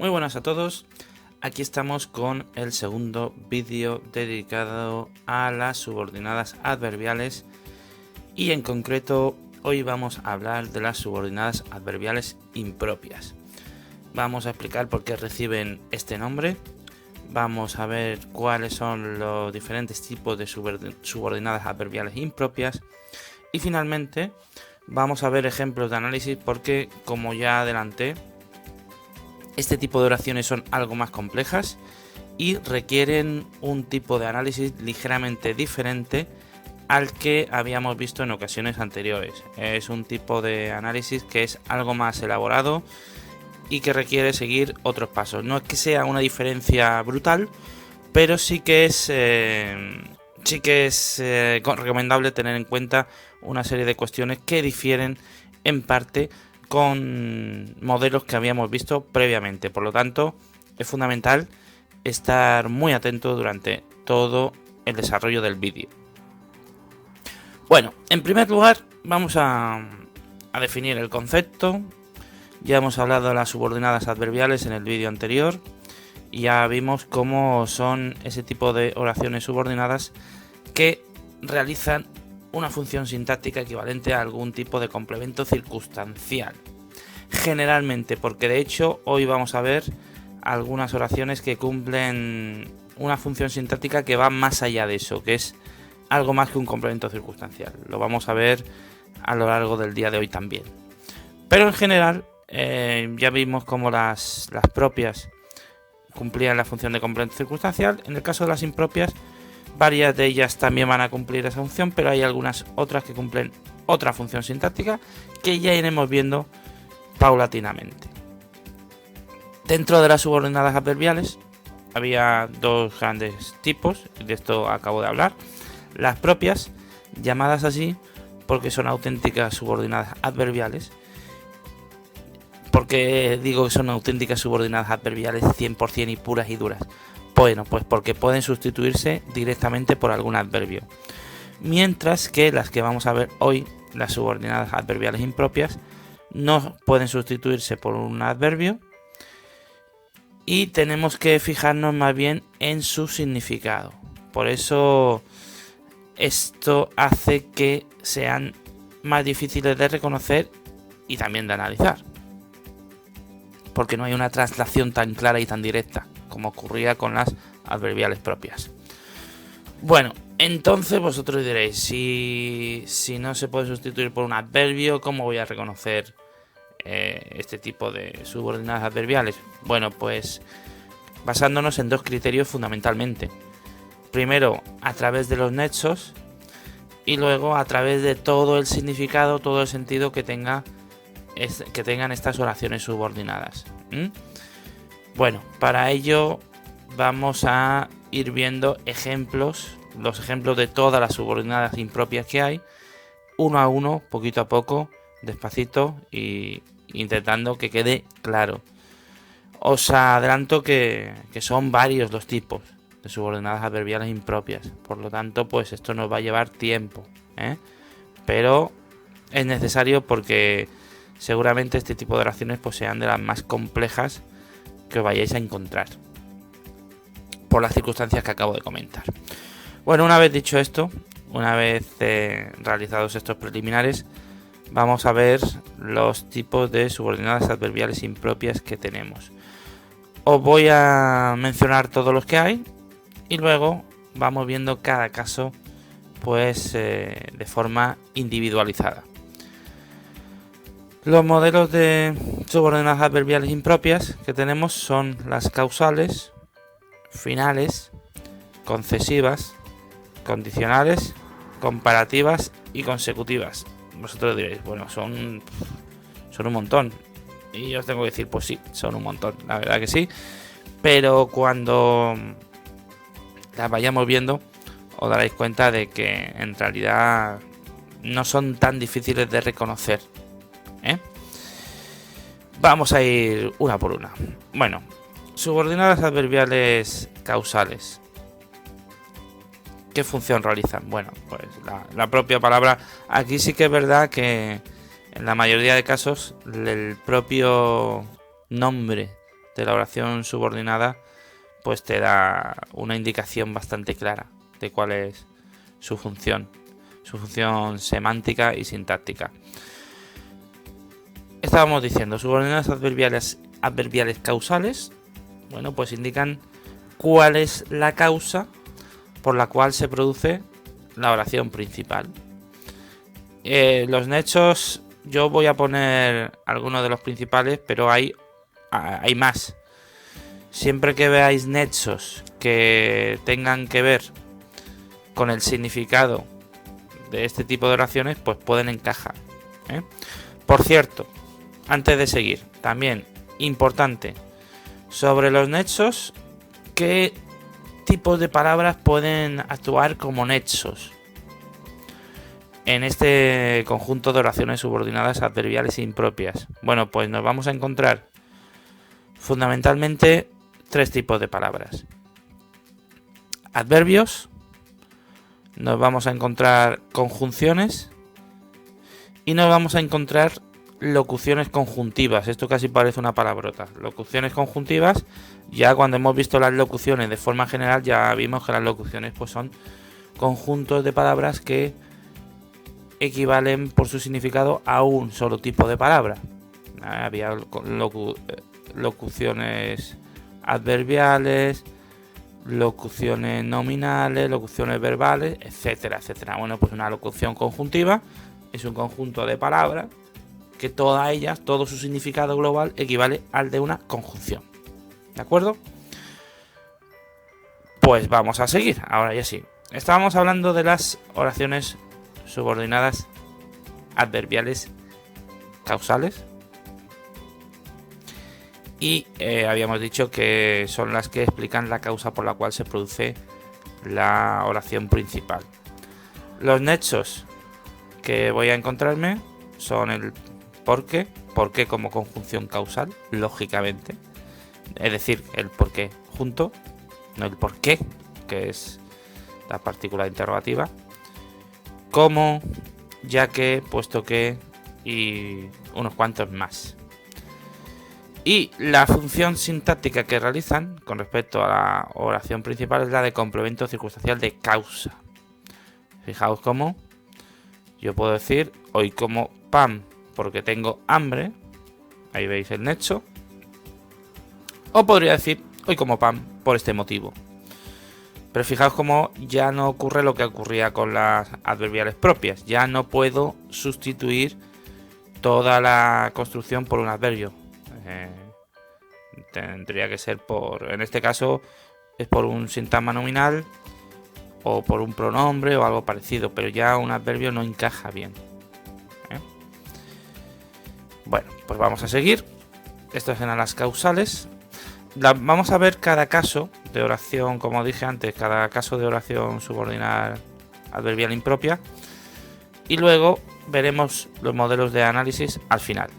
Muy buenas a todos, aquí estamos con el segundo vídeo dedicado a las subordinadas adverbiales y en concreto hoy vamos a hablar de las subordinadas adverbiales impropias. Vamos a explicar por qué reciben este nombre, vamos a ver cuáles son los diferentes tipos de subordinadas adverbiales impropias y finalmente vamos a ver ejemplos de análisis porque, como ya adelanté, este tipo de oraciones son algo más complejas y requieren un tipo de análisis ligeramente diferente al que habíamos visto en ocasiones anteriores. Es un tipo de análisis que es algo más elaborado y que requiere seguir otros pasos. No es que sea una diferencia brutal, pero sí que es recomendable tener en cuenta una serie de cuestiones que difieren en parte con modelos que habíamos visto previamente. Por lo tanto, es fundamental estar muy atento durante todo el desarrollo del vídeo. Bueno, en primer lugar vamos a definir el concepto. Ya hemos hablado de las subordinadas adverbiales en el vídeo anterior y ya vimos cómo son ese tipo de oraciones subordinadas que realizan una función sintáctica equivalente a algún tipo de complemento circunstancial. Generalmente, porque de hecho hoy vamos a ver algunas oraciones que cumplen una función sintáctica que va más allá de eso, que es algo más que un complemento circunstancial. Lo vamos a ver a lo largo del día de hoy también. Pero en general ya vimos cómo las propias cumplían la función de complemento circunstancial. En el caso de las impropias, varias de ellas también van a cumplir esa función, pero hay algunas otras que cumplen otra función sintáctica que ya iremos viendo paulatinamente. Dentro de las subordinadas adverbiales había dos grandes tipos, de esto acabo de hablar. Las propias, llamadas así porque son auténticas subordinadas adverbiales. ¿Por qué digo que son auténticas subordinadas adverbiales 100% y puras y duras? Bueno, pues porque pueden sustituirse directamente por algún adverbio. Mientras que las que vamos a ver hoy, las subordinadas adverbiales impropias, no pueden sustituirse por un adverbio y tenemos que fijarnos más bien en su significado. Por eso esto hace que sean más difíciles de reconocer y también de analizar, porque no hay una traslación tan clara y tan directa como ocurría con las adverbiales propias. Bueno, entonces vosotros diréis, si no se puede sustituir por un adverbio, ¿cómo voy a reconocer este tipo de subordinadas adverbiales? Bueno, pues basándonos en dos criterios fundamentalmente. Primero, a través de los nexos y luego a través de todo el significado, todo el sentido que tengan estas oraciones subordinadas. Bueno, para ello vamos a ir viendo los ejemplos de todas las subordinadas impropias que hay, uno a uno, poquito a poco, despacito y intentando que quede claro. Os adelanto que son varios los tipos de subordinadas adverbiales impropias, por lo tanto pues esto nos va a llevar tiempo, pero es necesario porque seguramente este tipo de oraciones pues sean de las más complejas que os vayáis a encontrar por las circunstancias que acabo de comentar. Bueno, una vez dicho esto, una vez realizados estos preliminares, vamos a ver los tipos de subordinadas adverbiales impropias que tenemos. Os voy a mencionar todos los que hay y luego vamos viendo cada caso pues de forma individualizada. Los modelos de subordinadas adverbiales impropias que tenemos son las causales, finales, concesivas, condicionales, comparativas y consecutivas. Vosotros diréis, bueno, son un montón. Y yo os tengo que decir, pues sí, son un montón, la verdad que sí. Pero cuando las vayamos viendo, os daréis cuenta de que en realidad no son tan difíciles de reconocer. Vamos a ir una por una. Bueno, subordinadas adverbiales causales. ¿Qué función realizan? Bueno, pues la propia palabra. Aquí sí que es verdad que en la mayoría de casos el propio nombre de la oración subordinada, pues te da una indicación bastante clara de cuál es su función semántica y sintáctica. Estábamos diciendo, subordinadas adverbiales causales, bueno, pues indican cuál es la causa por la cual se produce la oración principal. Los nexos, yo voy a poner algunos de los principales, pero hay más. Siempre que veáis nexos que tengan que ver con el significado de este tipo de oraciones, pues pueden encajar. Por cierto, antes de seguir, también importante, sobre los nexos, ¿qué tipos de palabras pueden actuar como nexos en este conjunto de oraciones subordinadas adverbiales impropias? Bueno, pues nos vamos a encontrar fundamentalmente 3 tipos de palabras. Adverbios, nos vamos a encontrar conjunciones y nos vamos a encontrar locuciones conjuntivas. Esto casi parece una palabrota. Locuciones conjuntivas, ya cuando hemos visto las locuciones de forma general, ya vimos que las locuciones pues son conjuntos de palabras que equivalen por su significado a un solo tipo de palabra. Había locuciones adverbiales, locuciones nominales, locuciones verbales, etcétera, etcétera. Bueno, pues una locución conjuntiva es un conjunto de palabras que todas ellas, todo su significado global equivale al de una conjunción. ¿De acuerdo? Pues vamos a seguir, ahora ya sí. Estábamos hablando de las oraciones subordinadas adverbiales causales. Y habíamos dicho que son las que explican la causa por la cual se produce la oración principal. Los nexos que voy a encontrarme son el por qué como conjunción causal, lógicamente. Es decir, el por qué junto, no el por qué, que es la partícula interrogativa. Cómo, ya que, puesto que y unos cuantos más. Y la función sintáctica que realizan con respecto a la oración principal es la de complemento circunstancial de causa. Fijaos cómo yo puedo decir hoy como pan porque tengo hambre, ahí veis el nexo, o podría decir hoy como pan por este motivo. Pero fijaos cómo ya no ocurre lo que ocurría con las adverbiales propias, ya no puedo sustituir toda la construcción por un adverbio. Tendría que ser en este caso es por un sintagma nominal o por un pronombre o algo parecido, pero ya un adverbio no encaja bien. Bueno, pues vamos a seguir. Estas eran las causales. Vamos a ver cada caso de oración, como dije antes, cada caso de oración subordinada adverbial impropia, y luego veremos los modelos de análisis al final,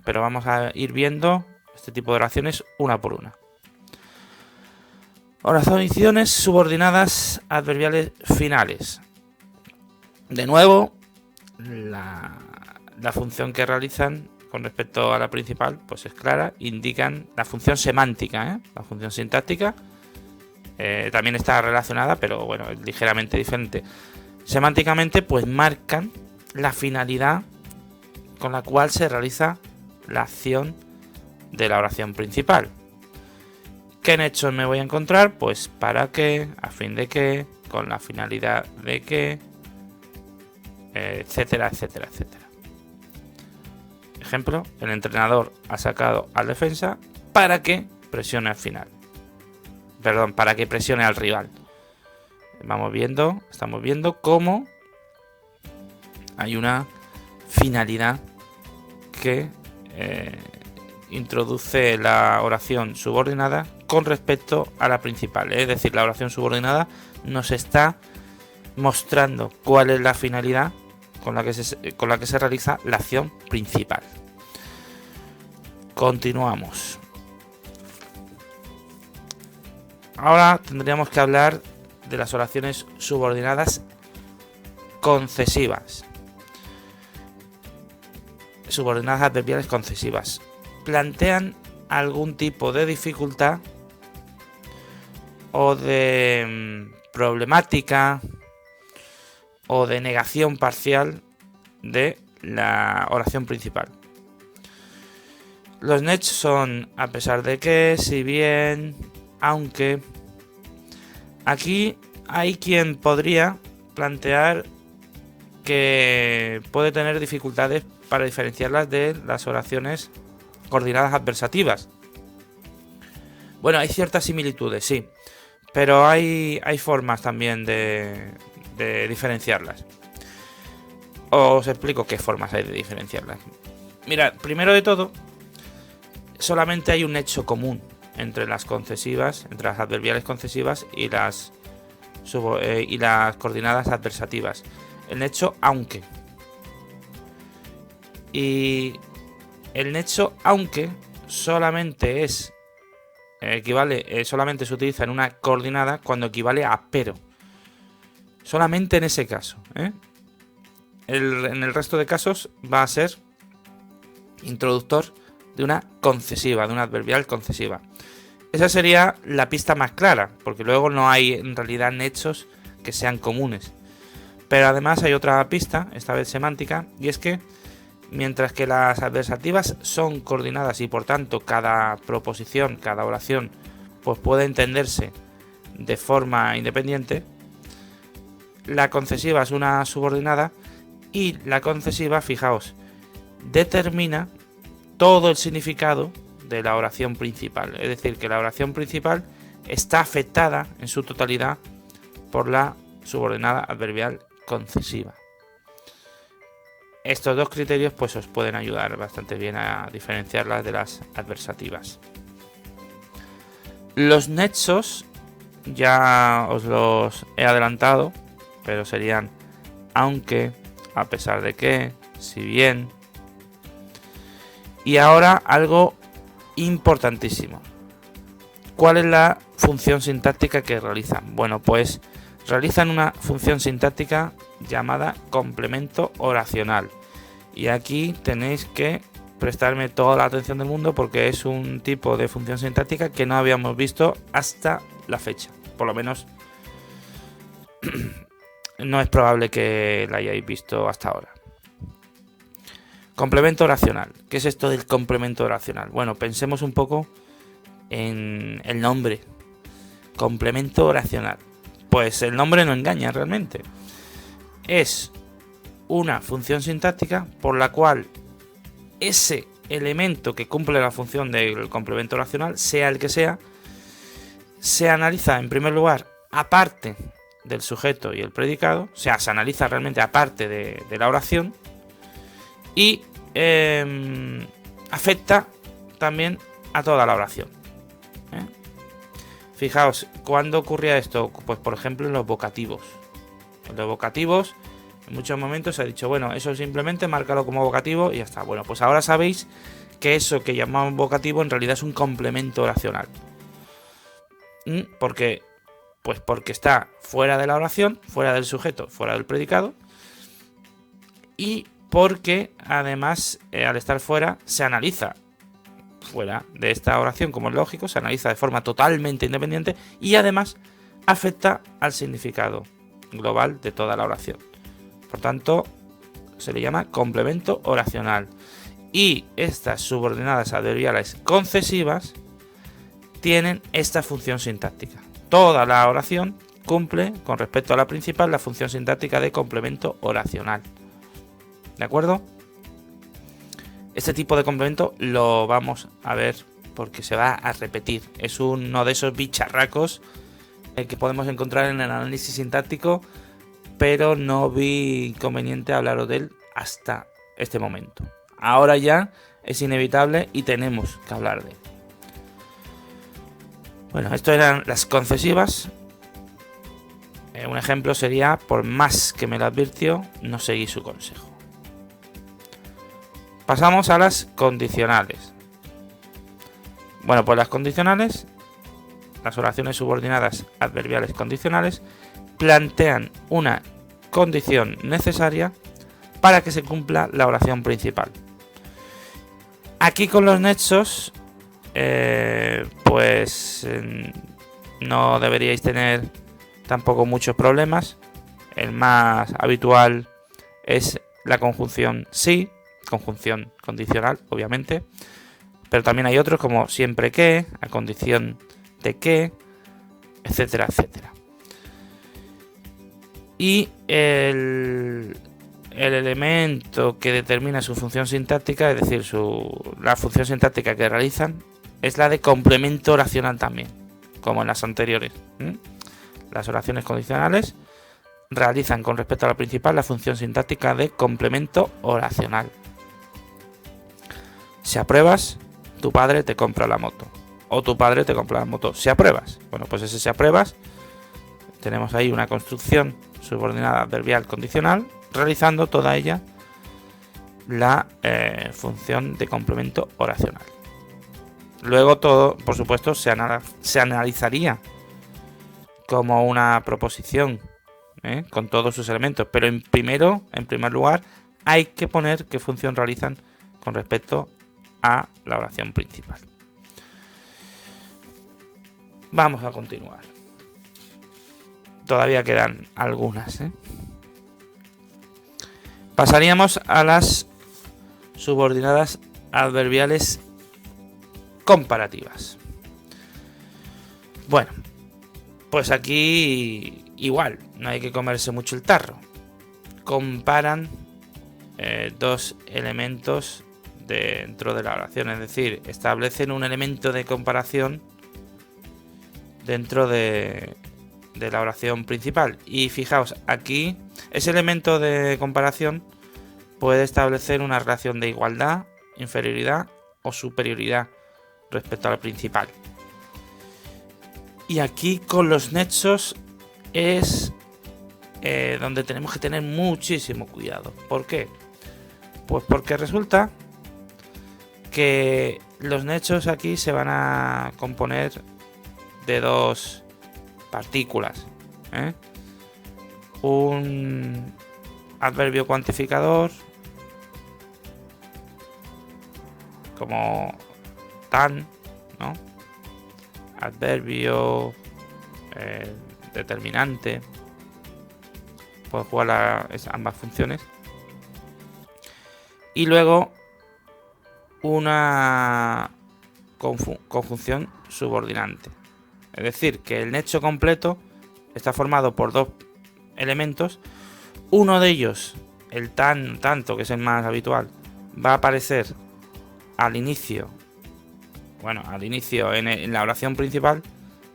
pero vamos a ir viendo este tipo de oraciones una por una. Oraciones subordinadas adverbiales finales. De nuevo, la función que realizan con respecto a la principal pues es clara, indican la función semántica, la función sintáctica también está relacionada, pero bueno, es ligeramente diferente. Semánticamente pues marcan la finalidad con la cual se realiza la acción de la oración principal. ¿Qué nexos me voy a encontrar? Pues para qué, a fin de qué, con la finalidad de qué, etcétera, etcétera, etcétera. Ejemplo, el entrenador ha sacado al defensa para que presione al final. Perdón, para que presione al rival. Estamos viendo cómo hay una finalidad que introduce la oración subordinada con respecto a la principal. Es decir, la oración subordinada nos está mostrando cuál es la finalidad con la que se realiza la acción principal. Continuamos. Ahora tendríamos que hablar de las oraciones subordinadas concesivas. Subordinadas adverbiales concesivas. Plantean algún tipo de dificultad o de problemática o de negación parcial de la oración principal. Los nets son a pesar de que, si bien, aunque. Aquí hay quien podría plantear que puede tener dificultades para diferenciarlas de las oraciones coordinadas adversativas. Bueno, hay ciertas similitudes, sí, pero hay formas también de diferenciarlas. Os explico qué formas hay de diferenciarlas. Mira, primero de todo, solamente hay un nexo común entre las concesivas, entre las adverbiales concesivas y las coordinadas adversativas. El nexo aunque. Y el nexo aunque solamente solamente se utiliza en una coordinada cuando equivale a pero. Solamente en ese caso, ¿eh? En el resto de casos va a ser introductor de una concesiva, de una adverbial concesiva. Esa sería la pista más clara, porque luego no hay en realidad nexos que sean comunes. Pero además hay otra pista, esta vez semántica, y es que mientras que las adversativas son coordinadas y por tanto cada proposición, cada oración, pues puede entenderse de forma independiente, la concesiva es una subordinada y la concesiva, fijaos, determina todo el significado de la oración principal. Es decir, que la oración principal está afectada en su totalidad por la subordinada adverbial concesiva. Estos dos criterios pues os pueden ayudar bastante bien a diferenciarlas de las adversativas. Los nexos ya os los he adelantado, pero serían aunque, a pesar de que, si bien. Y ahora algo importantísimo. ¿Cuál es la función sintáctica que realizan? Bueno, pues realizan una función sintáctica llamada complemento oracional. Y aquí tenéis que prestarme toda la atención del mundo porque es un tipo de función sintáctica que no habíamos visto hasta la fecha. Por lo menos no es probable que la hayáis visto hasta ahora. Complemento oracional. ¿Qué es esto del complemento oracional? Bueno, pensemos un poco en el nombre. Complemento oracional. Pues el nombre no engaña realmente. Es una función sintáctica por la cual ese elemento que cumple la función del complemento oracional, sea el que sea, se analiza en primer lugar aparte del sujeto y el predicado, o sea, se analiza realmente aparte de la oración y afecta también a toda la oración. Fijaos, ¿cuándo ocurría esto? Pues por ejemplo en los vocativos. En los vocativos, en muchos momentos se ha dicho, bueno, eso simplemente márcalo como vocativo y ya está. Bueno, pues ahora sabéis que eso que llamamos vocativo en realidad es un complemento oracional. ¿Por qué? Pues porque está fuera de la oración, fuera del sujeto, fuera del predicado. Y porque además, al estar fuera, se analiza fuera de esta oración, como es lógico, se analiza de forma totalmente independiente y además afecta al significado global de toda la oración. Por tanto, se le llama complemento oracional. Y estas subordinadas adverbiales concesivas tienen esta función sintáctica. Toda la oración cumple, con respecto a la principal, la función sintáctica de complemento oracional. ¿De acuerdo? Este tipo de complemento lo vamos a ver porque se va a repetir. Es uno de esos bicharracos que podemos encontrar en el análisis sintáctico, pero no vi conveniente hablaros de él hasta este momento. Ahora ya es inevitable y tenemos que hablar de él. Bueno, esto eran las concesivas. Un ejemplo sería, por más que me lo advirtió, no seguí su consejo. Pasamos a las condicionales. Bueno, pues las condicionales, las oraciones subordinadas adverbiales condicionales, plantean una condición necesaria para que se cumpla la oración principal. Aquí con los nexos pues no deberíais tener tampoco muchos problemas. El más habitual es la conjunción sí, conjunción condicional, obviamente, pero también hay otros como siempre que, a condición de que, etcétera, etcétera. Y el elemento que determina su función sintáctica, es decir, la función sintáctica que realizan, es la de complemento oracional también, como en las anteriores. Las oraciones condicionales realizan con respecto a la principal la función sintáctica de complemento oracional. Si apruebas, tu padre te compra la moto. O tu padre te compra la moto. Si apruebas. Bueno, pues ese si apruebas, tenemos ahí una construcción subordinada adverbial condicional, realizando toda ella la función de complemento oracional. Luego todo, por supuesto, se analizaría como una proposición, con todos sus elementos, pero en primer lugar, hay que poner qué función realizan con respecto a la oración principal. Vamos a continuar. Todavía quedan algunas. Pasaríamos a las subordinadas adverbiales comparativas. Bueno, pues aquí igual, no hay que comerse mucho el tarro. Comparan dos elementos dentro de la oración, es decir, establecen un elemento de comparación dentro de la oración principal. Y fijaos, aquí ese elemento de comparación puede establecer una relación de igualdad, inferioridad o superioridad respecto a la principal. Y aquí con los nexos es donde tenemos que tener muchísimo cuidado. ¿Por qué? Pues porque resulta que los nexos aquí se van a componer de dos partículas. Un adverbio cuantificador como tan, ¿no? Adverbio determinante, puedo jugar ambas funciones, y luego una conjunción subordinante, es decir, que el nexo completo está formado por dos elementos. Uno de ellos, el tanto, que es el más habitual, va a aparecer al inicio en la oración principal,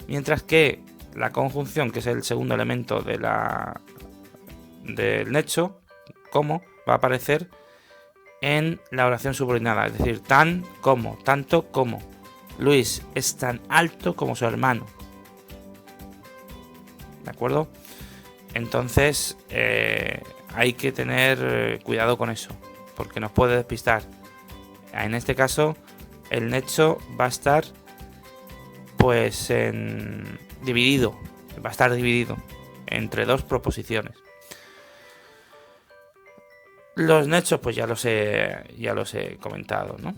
mientras que la conjunción, que es el segundo elemento del nexo, como, va a aparecer en la oración subordinada, es decir, tan como, tanto como. Luis es tan alto como su hermano. ¿De acuerdo? Entonces hay que tener cuidado con eso, porque nos puede despistar. En este caso, el nexo va a estar pues dividido entre dos proposiciones. Los nexos, pues ya los he comentado, ¿no?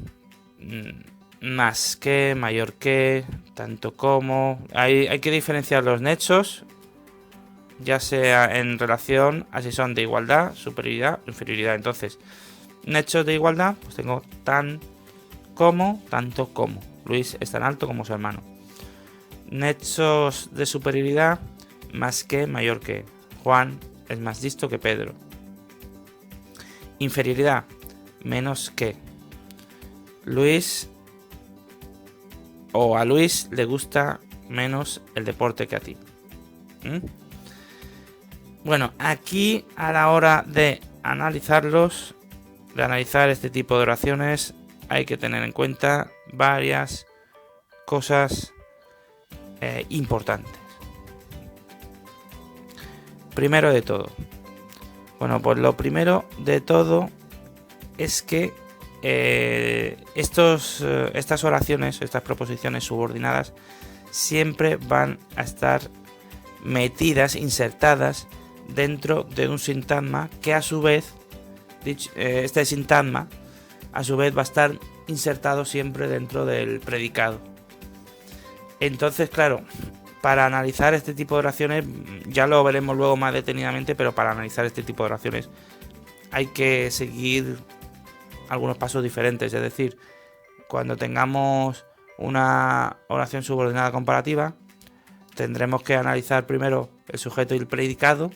Más que, mayor que, tanto como. Hay que diferenciar los nexos, ya sea en relación a si son de igualdad, superioridad o inferioridad. Entonces, nexos de igualdad, pues tengo tan como, tanto como. Luis es tan alto como su hermano. Nexos de superioridad, más que, mayor que. Juan es más listo que Pedro. Inferioridad, menos que. Luis o a Luis le gusta menos el deporte que a ti. Bueno, aquí a la hora de analizarlos, de analizar este tipo de oraciones, hay que tener en cuenta varias cosas importantes. Primero de todo, pues lo primero de todo es que estas oraciones, estas proposiciones subordinadas, siempre van a estar metidas, insertadas dentro de un sintagma que a su vez, este sintagma a su vez va a estar insertado siempre dentro del predicado. Entonces, claro, para analizar este tipo de oraciones, ya lo veremos luego más detenidamente, pero para analizar este tipo de oraciones hay que seguir algunos pasos diferentes. Es decir, cuando tengamos una oración subordinada comparativa, tendremos que analizar primero el sujeto y el predicado.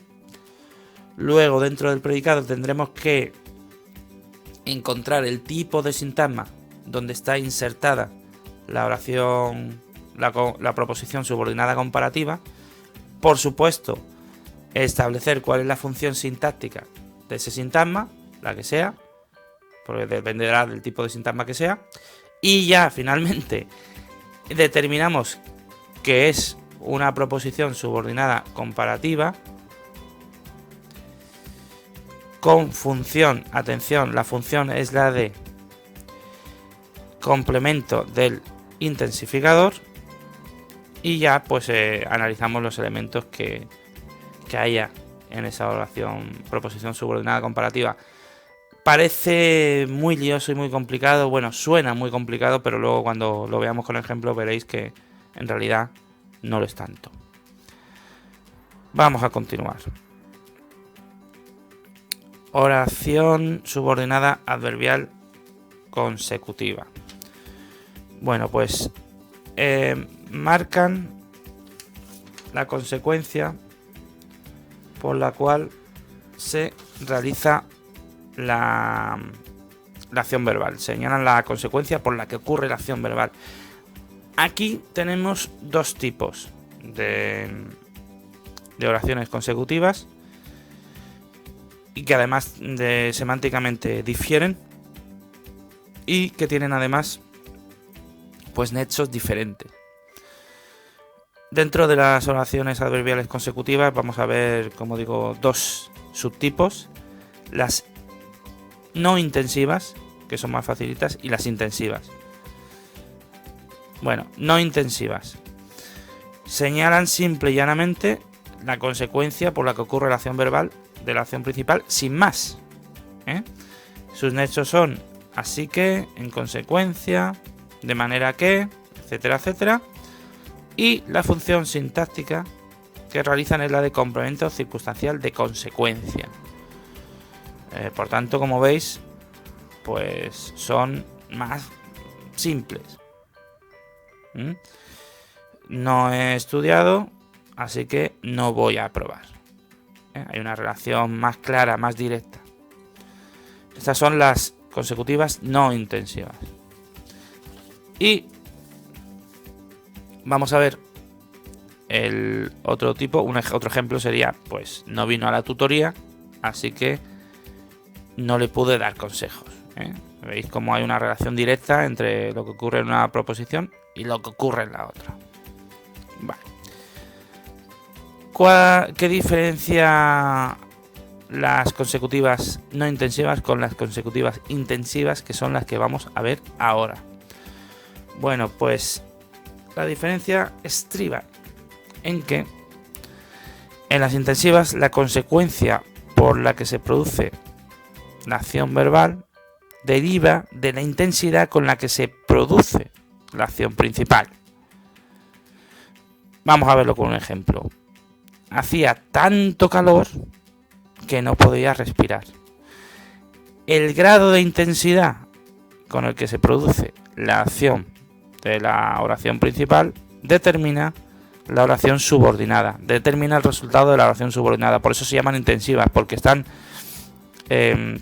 Luego, dentro del predicado, tendremos que encontrar el tipo de sintagma donde está insertada la oración, la proposición subordinada comparativa. Por supuesto, establecer cuál es la función sintáctica de ese sintagma, la que sea, porque dependerá del tipo de sintagma que sea. Y ya finalmente determinamos que es una proposición subordinada comparativa con función, atención, la función es la de complemento del intensificador, y ya pues analizamos los elementos que haya en esa oración proposición subordinada comparativa. Parece muy lioso y muy complicado, bueno, suena muy complicado, pero luego cuando lo veamos con ejemplo veréis que en realidad no lo es tanto. Vamos a continuar. Oración subordinada adverbial consecutiva. Bueno, pues marcan la consecuencia por la cual se realiza la acción verbal. Señalan la consecuencia por la que ocurre la acción verbal. Aquí tenemos dos tipos de oraciones consecutivas y que además semánticamente difieren y que tienen además pues nexos diferentes. Dentro de las oraciones adverbiales consecutivas vamos a ver, como digo, dos subtipos: las no intensivas, que son más facilitas, y las intensivas. Bueno, no intensivas señalan simple y llanamente la consecuencia por la que ocurre la acción verbal de la acción principal, sin más. Sus nexos son así que, en consecuencia, de manera que, etcétera, etcétera. Y la función sintáctica que realizan es la de complemento circunstancial de consecuencia. Por tanto, como veis, pues son más simples. No he estudiado, así que no voy a probar. Hay una relación más clara, más directa. Estas son las consecutivas no intensivas. Y vamos a ver el otro tipo. Otro ejemplo sería, pues no vino a la tutoría, así que no le pude dar consejos. Veis cómo hay una relación directa entre lo que ocurre en una proposición y lo que ocurre en la otra. Vale. ¿Qué diferencia las consecutivas no intensivas con las consecutivas intensivas, que son las que vamos a ver ahora? Bueno, pues la diferencia estriba en que en las intensivas la consecuencia por la que se produce la acción verbal deriva de la intensidad con la que se produce la acción principal. Vamos a verlo con un ejemplo. Hacía tanto calor que no podía respirar. El grado de intensidad con el que se produce la acción de la oración principal determina la oración subordinada, determina el resultado de la oración subordinada. Por eso se llaman intensivas, porque están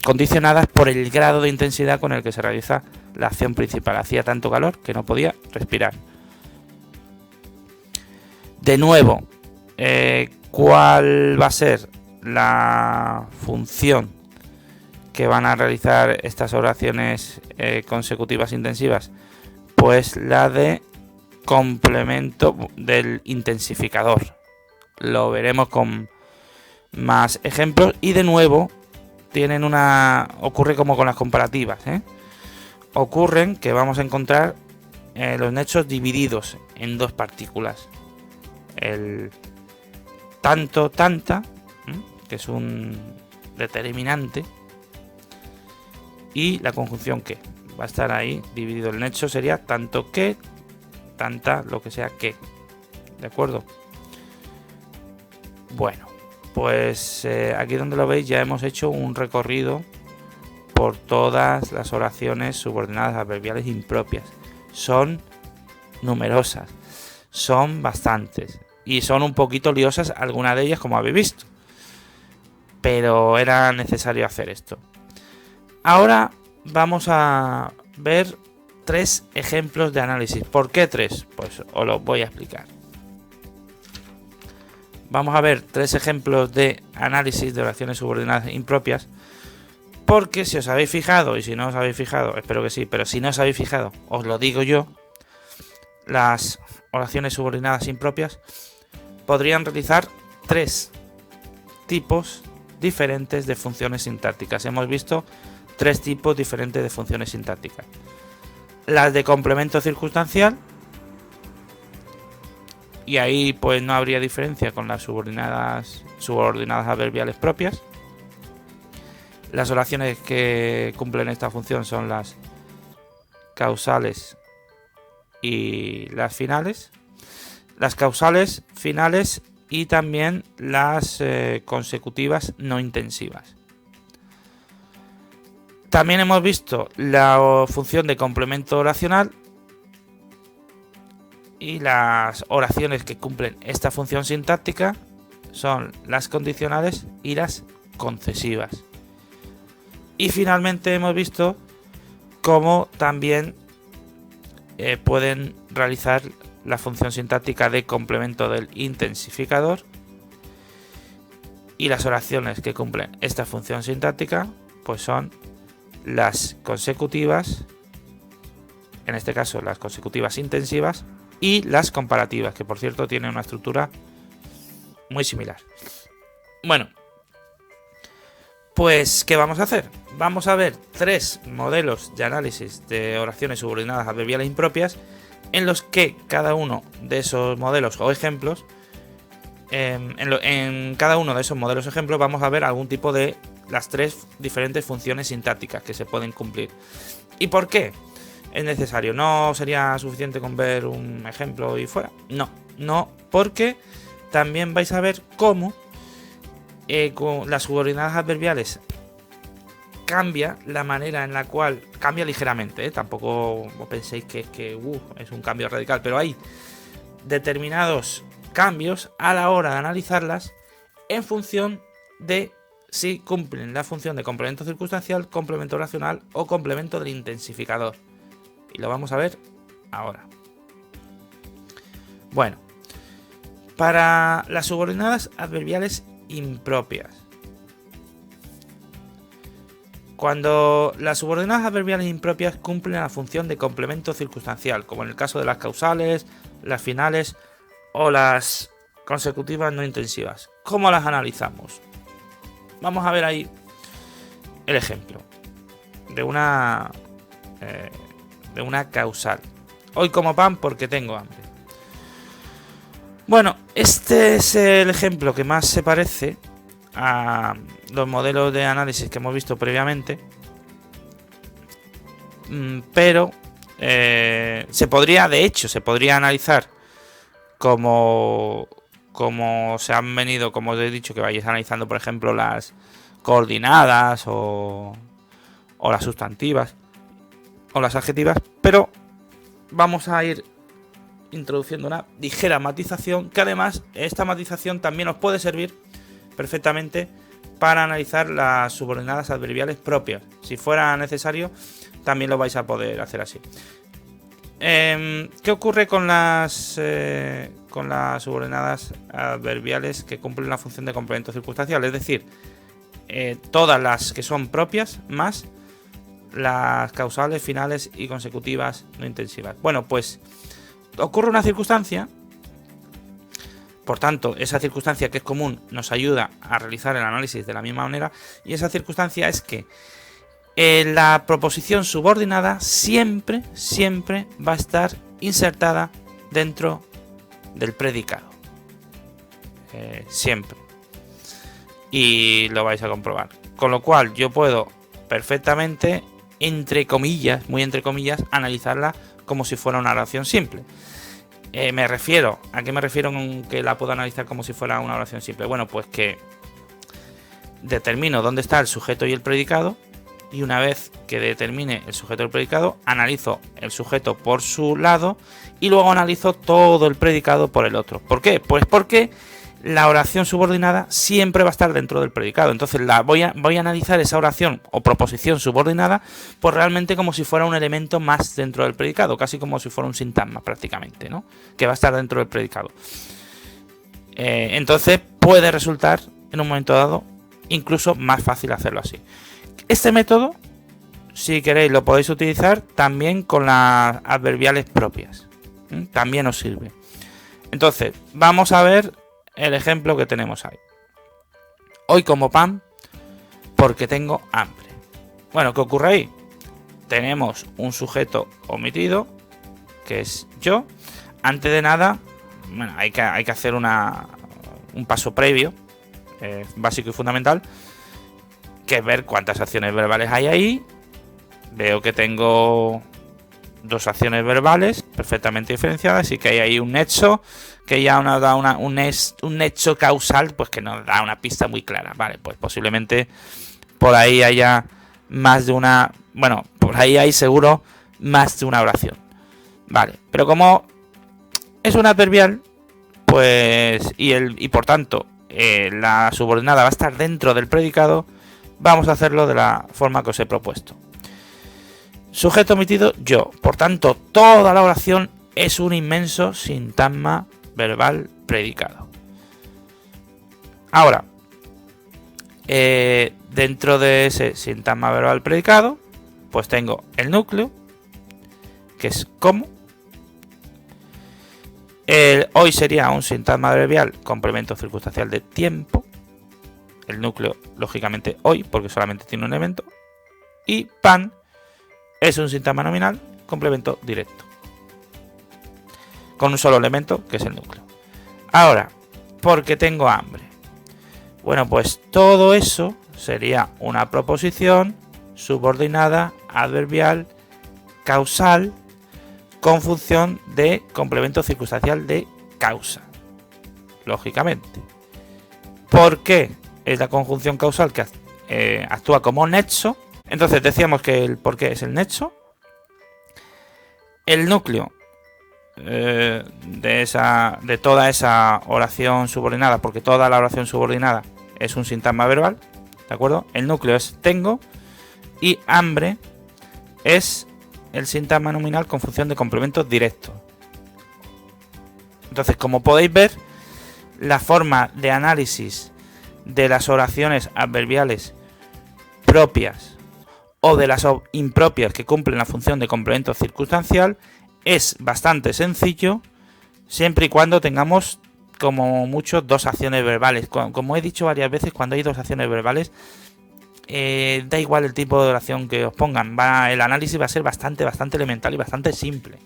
condicionadas por el grado de intensidad con el que se realiza la acción principal. Hacía tanto calor que no podía respirar. De nuevo, ¿cuál va a ser la función que van a realizar estas oraciones consecutivas intensivas? Pues la de complemento del intensificador. Lo veremos con más ejemplos. Y de nuevo ocurre como con las comparativas. Ocurren que vamos a encontrar los nexos divididos en dos partículas: el tanto, tanta, que es un determinante, y la conjunción que. Va a estar ahí dividido. El nexo sería tanto que, tanta, lo que sea que. ¿De acuerdo? Bueno, pues aquí donde lo veis ya hemos hecho un recorrido por todas las oraciones subordinadas adverbiales impropias. Son numerosas, son bastantes y son un poquito liosas algunas de ellas, como habéis visto, pero era necesario hacer esto. Ahora vamos a ver 3 ejemplos de análisis. ¿Por qué 3? Pues os lo voy a explicar. Vamos a ver 3 ejemplos de análisis de oraciones subordinadas impropias, porque si os habéis fijado, y si no os habéis fijado, espero que sí, pero si no os habéis fijado, os lo digo yo, las oraciones subordinadas impropias podrían realizar 3 tipos diferentes de funciones sintácticas. Hemos visto 3 tipos diferentes de funciones sintácticas. Las de complemento circunstancial, y ahí pues no habría diferencia con las subordinadas adverbiales propias. Las oraciones que cumplen esta función son las causales y las finales. Las causales, finales y también las consecutivas no intensivas. También hemos visto la función de complemento oracional y las oraciones que cumplen esta función sintáctica son las condicionales y las concesivas. Y finalmente hemos visto cómo también pueden realizar la función sintáctica de complemento del intensificador, y las oraciones que cumplen esta función sintáctica pues son las consecutivas, en este caso las consecutivas intensivas, y las comparativas, que por cierto tienen una estructura muy similar. Bueno, pues ¿qué vamos a hacer? Vamos a ver 3 modelos de análisis de oraciones subordinadas adverbiales impropias, en los que cada uno de esos modelos o ejemplos, en cada uno de esos modelos o ejemplos vamos a ver algún tipo de las 3 diferentes funciones sintácticas que se pueden cumplir. ¿Y por qué es necesario? ¿No sería suficiente con ver un ejemplo y fuera? No, porque también vais a ver cómo con las subordinadas adverbiales cambia la manera en la cual cambia ligeramente, tampoco penséis que es un cambio radical, pero hay determinados cambios a la hora de analizarlas en función de si cumplen la función de complemento circunstancial, complemento oracional o complemento del intensificador, y lo vamos a ver ahora. Bueno, para las subordinadas adverbiales impropias, cuando las subordinadas adverbiales impropias cumplen la función de complemento circunstancial, como en el caso de las causales, las finales o las consecutivas no intensivas, ¿cómo las analizamos? Vamos a ver ahí el ejemplo de una causal. Hoy como pan porque tengo hambre. Bueno, este es el ejemplo que más se parece a los modelos de análisis que hemos visto previamente, pero se podría analizar como se han venido, como os he dicho, que vayáis analizando, por ejemplo, las coordinadas o las sustantivas o las adjetivas, pero vamos a ir introduciendo una ligera matización, que además esta matización también os puede servir perfectamente para analizar las subordinadas adverbiales propias. Si fuera necesario, también lo vais a poder hacer así. ¿Qué ocurre con las subordinadas adverbiales que cumplen la función de complemento circunstancial? Es decir, todas las que son propias más las causales, finales y consecutivas no intensivas. Bueno, pues ocurre una circunstancia, por tanto, esa circunstancia que es común nos ayuda a realizar el análisis de la misma manera, y esa circunstancia es que la proposición subordinada siempre va a estar insertada dentro del predicado. Siempre. Y lo vais a comprobar. Con lo cual yo puedo perfectamente entre comillas, muy entre comillas, analizarla como si fuera una oración simple. ¿A qué me refiero con que la puedo analizar como si fuera una oración simple? Bueno, pues que determino dónde está el sujeto y el predicado, y una vez que determine el sujeto y el predicado, analizo el sujeto por su lado y luego analizo todo el predicado por el otro. ¿Por qué? Pues porque la oración subordinada siempre va a estar dentro del predicado. Entonces voy a analizar esa oración o proposición subordinada pues realmente como si fuera un elemento más dentro del predicado, casi como si fuera un sintagma prácticamente, ¿no? Que va a estar dentro del predicado. Entonces puede resultar en un momento dado incluso más fácil hacerlo así. Este método, si queréis, lo podéis utilizar también con las adverbiales propias. También os sirve. Entonces, vamos a ver el ejemplo que tenemos ahí. Hoy como pan porque tengo hambre. Bueno, ¿qué ocurre ahí? Tenemos un sujeto omitido, que es yo. Antes de nada, bueno, hay que hacer un paso previo, básico y fundamental, que es ver cuántas acciones verbales hay ahí. Veo que tengo 2 acciones verbales perfectamente diferenciadas y que hay ahí un nexo que ya nos da un nexo causal, pues que nos da una pista muy clara. Vale, pues posiblemente por ahí haya más de una, bueno, por ahí hay seguro más de una oración. Vale, pero como es un adverbial, pues y por tanto la subordinada va a estar dentro del predicado, vamos a hacerlo de la forma que os he propuesto. Sujeto omitido, yo. Por tanto, toda la oración es un inmenso sintagma verbal predicado. Ahora, dentro de ese sintagma verbal predicado, pues tengo el núcleo, que es como. Hoy sería un sintagma adverbial complemento circunstancial de tiempo. El núcleo, lógicamente, hoy, porque solamente tiene un elemento. Y pan es un sintagma nominal complemento directo, con un solo elemento, que es el núcleo. Ahora, porque tengo hambre. Bueno, pues todo eso sería una proposición subordinada, adverbial, causal, con función de complemento circunstancial de causa, lógicamente. ¿Por qué es la conjunción causal que actúa como nexo? Entonces decíamos que el por qué es el nexo. El núcleo de toda esa oración subordinada, porque toda la oración subordinada es un sintagma verbal, ¿de acuerdo? El núcleo es tengo y hambre es el sintagma nominal con función de complemento directo. Entonces, como podéis ver, la forma de análisis de las oraciones adverbiales propias o de las impropias que cumplen la función de complemento circunstancial es bastante sencillo, siempre y cuando tengamos como mucho 2 acciones verbales. Como he dicho varias veces, cuando hay 2 acciones verbales, da igual el tipo de oración que os pongan, el análisis va a ser bastante elemental y bastante simple,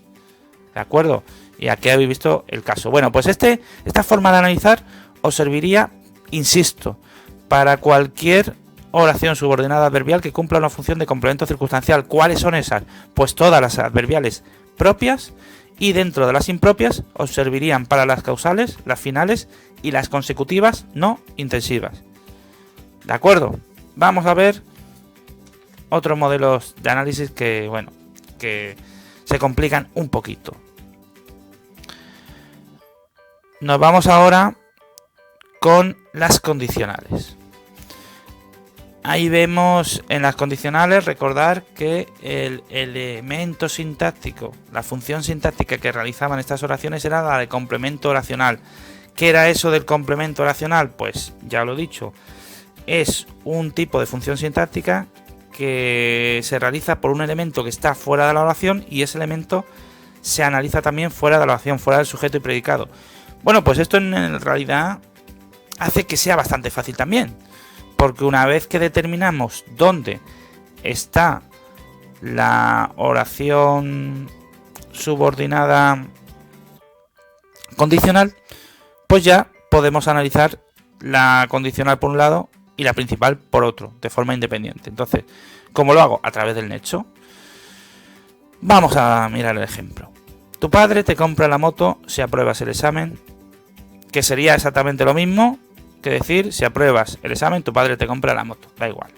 ¿de acuerdo? Y aquí habéis visto el caso. Bueno, pues esta forma de analizar os serviría, insisto, para cualquier oración subordinada adverbial que cumpla una función de complemento circunstancial. ¿Cuáles son esas? Pues todas las adverbiales propias, y dentro de las impropias os servirían para las causales, las finales y las consecutivas no intensivas. ¿De acuerdo? Vamos a ver otros modelos de análisis que, bueno, que se complican un poquito. Nos vamos ahora con las condicionales. Ahí vemos en las condicionales, recordar que el elemento sintáctico, la función sintáctica que realizaban estas oraciones era la de complemento oracional. ¿Qué era eso del complemento oracional? Pues ya lo he dicho, es un tipo de función sintáctica que se realiza por un elemento que está fuera de la oración y ese elemento se analiza también fuera de la oración, fuera del sujeto y predicado. Bueno, pues esto en realidad hace que sea bastante fácil también. Porque una vez que determinamos dónde está la oración subordinada condicional, pues ya podemos analizar la condicional por un lado y la principal por otro, de forma independiente. Entonces, ¿cómo lo hago? A través del nexo. Vamos a mirar el ejemplo. Tu padre te compra la moto si apruebas el examen, que sería exactamente lo mismo que decir si apruebas el examen, tu padre te compra la moto. Da igual.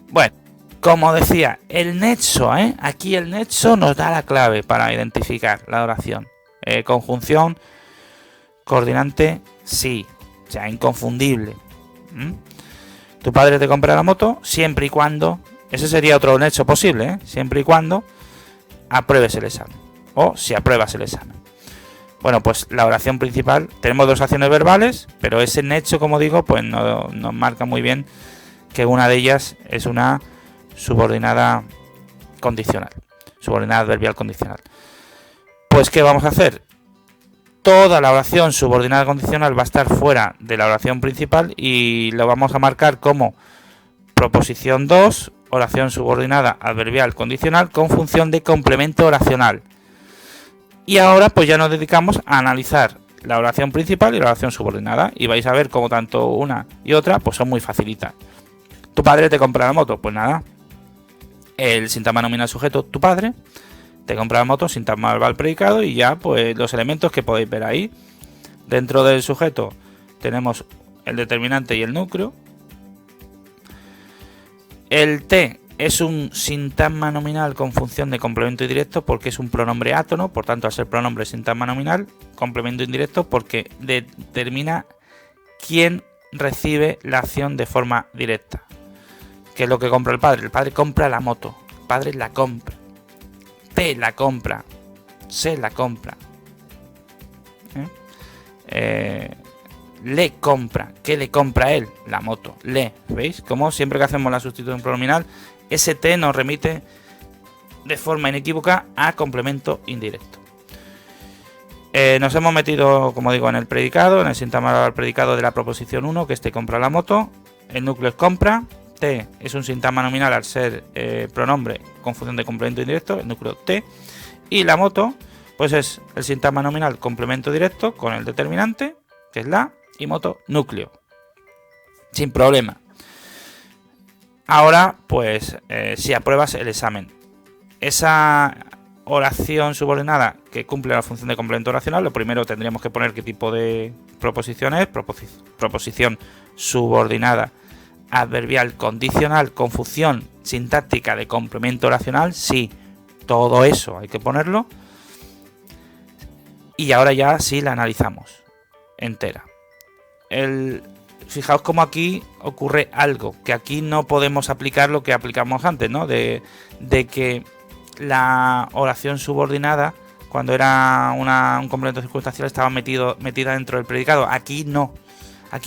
Bueno, como decía, el nexo, aquí el nexo nos da la clave para identificar la oración. Conjunción, coordinante, sí. O sea, inconfundible. Tu padre te compra la moto siempre y cuando, ese sería otro nexo posible, siempre y cuando apruebes el examen. O si apruebas el examen. Bueno, pues la oración principal, tenemos dos acciones verbales, pero ese nexo, como digo, pues nos marca muy bien que una de ellas es una subordinada condicional, subordinada adverbial condicional. Pues ¿qué vamos a hacer? Toda la oración subordinada condicional va a estar fuera de la oración principal y lo vamos a marcar como proposición 2, oración subordinada adverbial condicional con función de complemento oracional. Y ahora pues ya nos dedicamos a analizar la oración principal y la oración subordinada y vais a ver cómo tanto una y otra pues son muy facilitas. Tu padre te compra la moto, pues nada, el sintagma nominal sujeto, tu padre, te compra la moto, sintagma verbal predicado y ya pues los elementos que podéis ver ahí. Dentro del sujeto tenemos el determinante y el núcleo. El te es un sintagma nominal con función de complemento indirecto porque es un pronombre átono, por tanto al ser pronombre sintagma nominal, complemento indirecto porque determina quién recibe la acción de forma directa. ¿Qué es lo que compra el padre? El padre compra la moto, el padre la compra, te la compra, se la compra, le compra, ¿qué le compra él? La moto, le, ¿veis? Como siempre que hacemos la sustitución pronominal, ese te nos remite de forma inequívoca a complemento indirecto. Nos hemos metido, como digo, en el predicado, en el sintagma del predicado de la proposición 1, que es te compra la moto, el núcleo es compra, te es un sintagma nominal al ser pronombre con función de complemento indirecto, el núcleo te, y la moto, pues es el sintagma nominal complemento directo con el determinante, que es la, y moto núcleo, sin problema. Ahora, pues, si apruebas el examen, esa oración subordinada que cumple la función de complemento oracional, lo primero tendríamos que poner qué tipo de proposición es, proposición subordinada adverbial condicional con función sintáctica de complemento oracional, sí, todo eso hay que ponerlo. Y ahora ya sí la analizamos entera. Fijaos cómo aquí ocurre algo, que aquí no podemos aplicar lo que aplicamos antes, ¿no? De que la oración subordinada, cuando era un complemento circunstancial, estaba metida dentro del predicado. Aquí no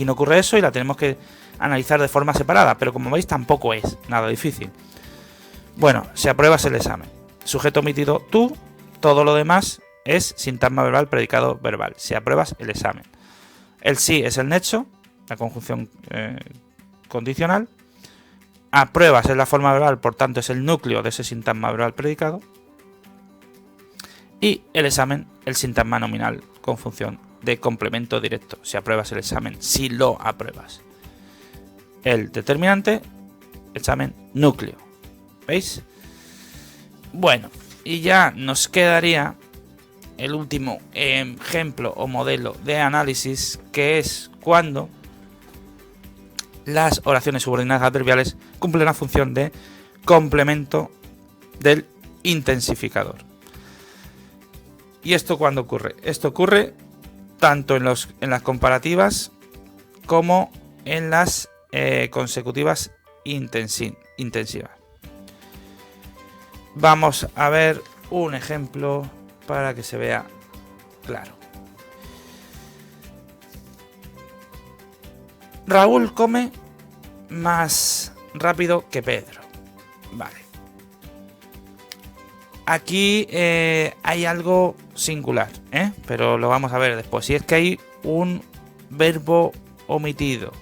ocurre eso y la tenemos que analizar de forma separada, pero como veis tampoco es nada difícil. Bueno, si apruebas el examen, sujeto omitido tú, todo lo demás es sintagma verbal, predicado verbal, si apruebas el examen. El sí es el nexo, la conjunción condicional. Apruebas es la forma verbal, por tanto es el núcleo de ese sintagma verbal predicado. Y el examen, el sintagma nominal con función de complemento directo, si apruebas el examen, si lo apruebas. El determinante, examen, núcleo. ¿Veis? Bueno, y ya nos quedaría el último ejemplo o modelo de análisis, que es cuando las oraciones subordinadas adverbiales cumplen la función de complemento del intensificador. ¿Y esto cuándo ocurre? Esto ocurre tanto en las comparativas como en las consecutivas intensivas. Vamos a ver un ejemplo para que se vea claro. Raúl come más rápido que Pedro. Vale. Aquí hay algo singular, pero lo vamos a ver después. Si es que hay un verbo omitido.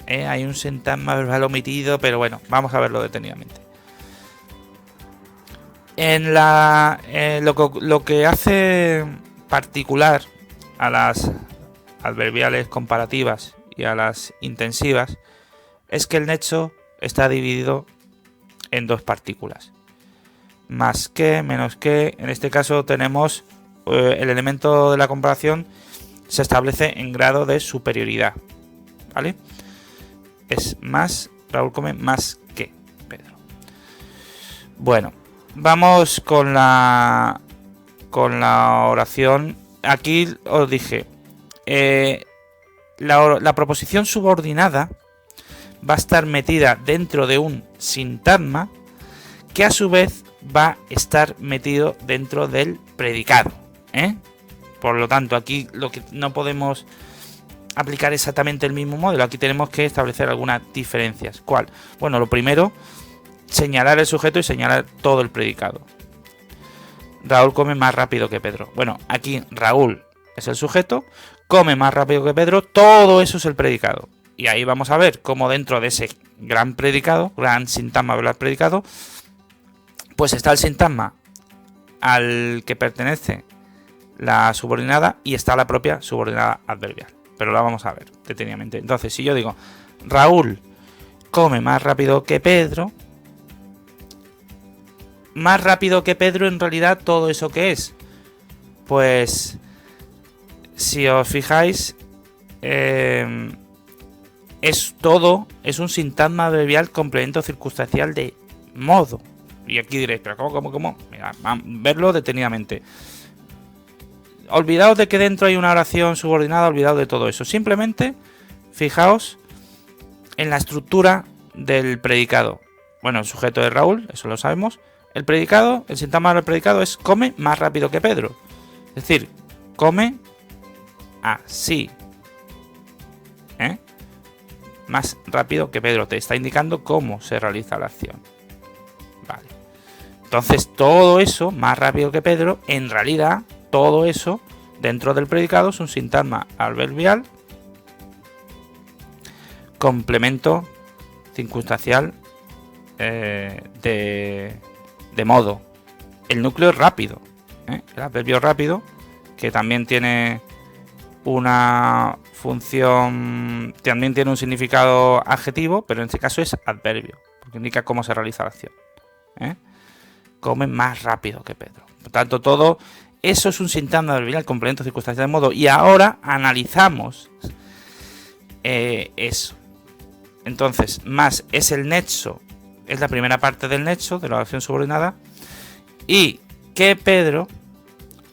Hay un sintagma verbal omitido, pero bueno, vamos a verlo detenidamente. En lo que hace particular a las adverbiales comparativas y a las intensivas es que el nexo está dividido en dos partículas. Más que, menos que. En este caso tenemos el elemento de la comparación se establece en grado de superioridad. ¿Vale? Es más, Raúl come más que Pedro. Bueno, vamos con la oración. Aquí os dije, la proposición subordinada va a estar metida dentro de un sintagma que a su vez va a estar metido dentro del predicado, ¿eh? Por lo tanto, aquí lo que no podemos aplicar exactamente el mismo modelo, aquí tenemos que establecer algunas diferencias. ¿Cuál? Bueno, lo primero, señalar el sujeto y señalar todo el predicado. Raúl come más rápido que Pedro. Bueno, aquí Raúl es el sujeto, come más rápido que Pedro, todo eso es el predicado. Y ahí vamos a ver cómo dentro de ese gran predicado, gran sintagma verbal predicado, pues está el sintagma al que pertenece la subordinada y está la propia subordinada adverbial. Pero la vamos a ver detenidamente. Entonces, si yo digo Raúl come más rápido que Pedro, más rápido que Pedro, en realidad, ¿todo eso qué es? Pues, si os fijáis, es un sintagma adverbial complemento circunstancial de modo. Y aquí diréis, ¿pero cómo? Mira, verlo detenidamente. Olvidaos de que dentro hay una oración subordinada, olvidaos de todo eso. Simplemente, fijaos en la estructura del predicado. Bueno, el sujeto es Raúl, eso lo sabemos. El predicado, el sintagma del predicado es come más rápido que Pedro. Es decir, come así. Más rápido que Pedro. Te está indicando cómo se realiza la acción. Vale. Entonces, todo eso, más rápido que Pedro, en realidad, todo eso, dentro del predicado, es un sintagma adverbial complemento circunstancial de modo. El núcleo es rápido. El adverbio rápido, que también tiene una función, también tiene un significado adjetivo, pero en este caso es adverbio, porque indica cómo se realiza la acción. Come más rápido que Pedro. Por tanto, todo eso es un sintagma adverbial complemento circunstancial de modo. Y ahora analizamos eso. Entonces, más es el nexo, es la primera parte del nexo de la oración subordinada. Y que Pedro,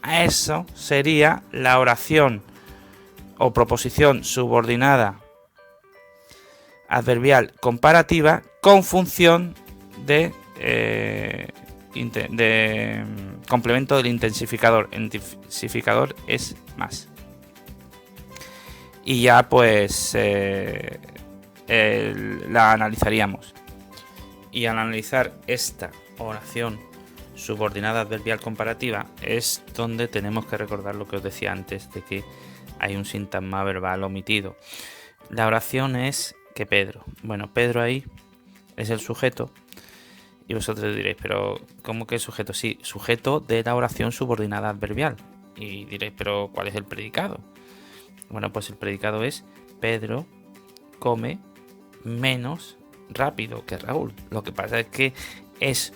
a eso sería la oración o proposición subordinada adverbial comparativa con función de complemento del intensificador. El intensificador es más. Y ya pues la analizaríamos. Y al analizar esta oración subordinada adverbial comparativa es donde tenemos que recordar lo que os decía antes, de que hay un sintagma verbal omitido. La oración es que Pedro. Bueno, Pedro ahí es el sujeto. Y vosotros diréis, pero ¿cómo que el sujeto? Sí, sujeto de la oración subordinada adverbial. Y diréis, pero ¿cuál es el predicado? Bueno, pues el predicado es Pedro come menos rápido que Raúl. Lo que pasa es que es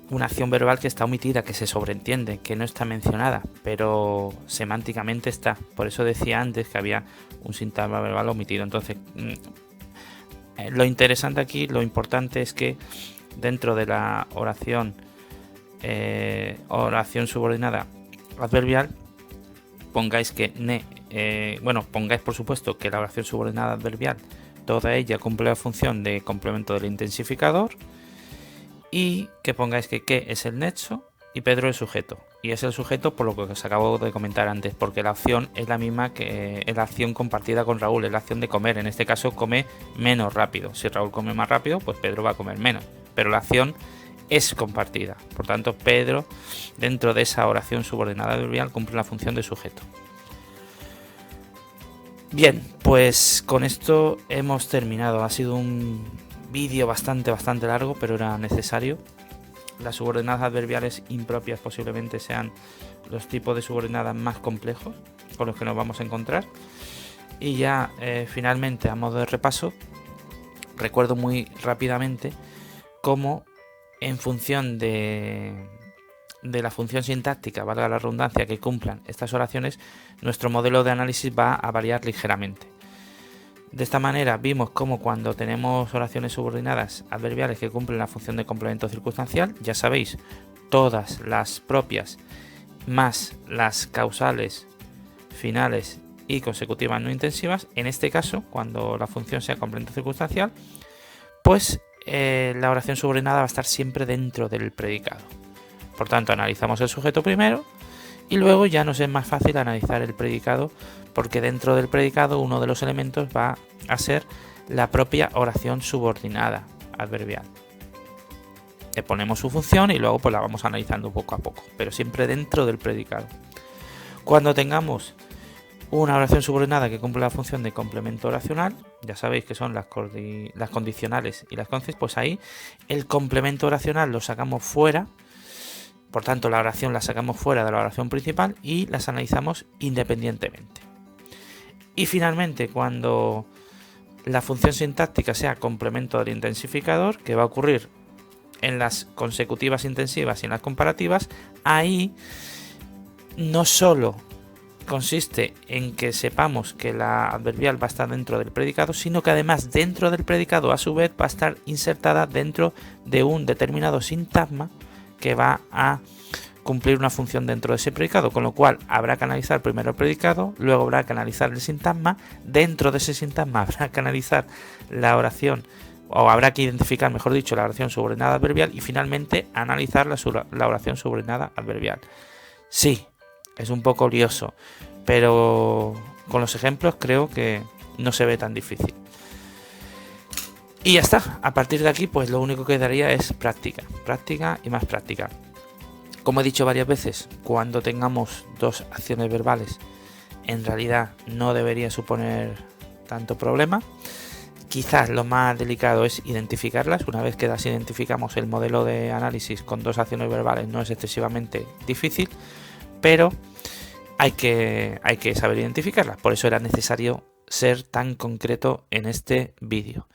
una acción verbal que está omitida, que se sobreentiende, que no está mencionada, pero semánticamente está. Por eso decía antes que había un sintagma verbal omitido. Entonces, lo interesante aquí, lo importante es que dentro de la oración subordinada adverbial pongáis que pongáis por supuesto que la oración subordinada adverbial, toda ella cumple la función de complemento del intensificador, y que pongáis que es el nexo y Pedro el sujeto. Y es el sujeto por lo que os acabo de comentar antes, porque la acción es la misma que es la acción compartida con Raúl, es la acción de comer. En este caso come menos rápido. Si Raúl come más rápido, pues Pedro va a comer menos. Pero la acción es compartida. Por tanto, Pedro, dentro de esa oración subordinada adverbial, cumple la función de sujeto. Bien, pues con esto hemos terminado. Ha sido un vídeo bastante largo, pero era necesario. Las subordinadas adverbiales impropias posiblemente sean los tipos de subordinadas más complejos con los que nos vamos a encontrar. Y ya finalmente, a modo de repaso, recuerdo muy rápidamente cómo en función de la función sintáctica, valga la redundancia, que cumplan estas oraciones, nuestro modelo de análisis va a variar ligeramente. De esta manera vimos cómo cuando tenemos oraciones subordinadas adverbiales que cumplen la función de complemento circunstancial, ya sabéis, todas las propias más las causales, finales y consecutivas no intensivas, en este caso, cuando la función sea complemento circunstancial, pues la oración subordinada va a estar siempre dentro del predicado. Por tanto, analizamos el sujeto primero y luego ya nos es más fácil analizar el predicado, porque dentro del predicado uno de los elementos va a ser la propia oración subordinada adverbial. Le ponemos su función y luego pues la vamos analizando poco a poco, pero siempre dentro del predicado. Cuando tengamos una oración subordinada que cumple la función de complemento oracional, ya sabéis que son las condicionales y las concis, pues ahí el complemento oracional lo sacamos fuera. Por tanto, la oración la sacamos fuera de la oración principal y las analizamos independientemente. Y finalmente, cuando la función sintáctica sea complemento del intensificador, que va a ocurrir en las consecutivas intensivas y en las comparativas, ahí no solo consiste en que sepamos que la adverbial va a estar dentro del predicado, sino que además dentro del predicado a su vez va a estar insertada dentro de un determinado sintagma que va a cumplir una función dentro de ese predicado, con lo cual habrá que analizar primero el predicado, luego habrá que analizar el sintagma, dentro de ese sintagma habrá que analizar la oración, o habrá que identificar, mejor dicho, la oración subordinada adverbial y finalmente analizar la oración subordinada adverbial. Sí, es un poco lioso, pero con los ejemplos creo que no se ve tan difícil. Y ya está, a partir de aquí pues lo único que daría es práctica, práctica y más práctica. Como he dicho varias veces, cuando tengamos dos acciones verbales, en realidad no debería suponer tanto problema. Quizás lo más delicado es identificarlas. Una vez que las identificamos, el modelo de análisis con dos acciones verbales no es excesivamente difícil, pero hay que saber identificarlas. Por eso era necesario ser tan concreto en este vídeo.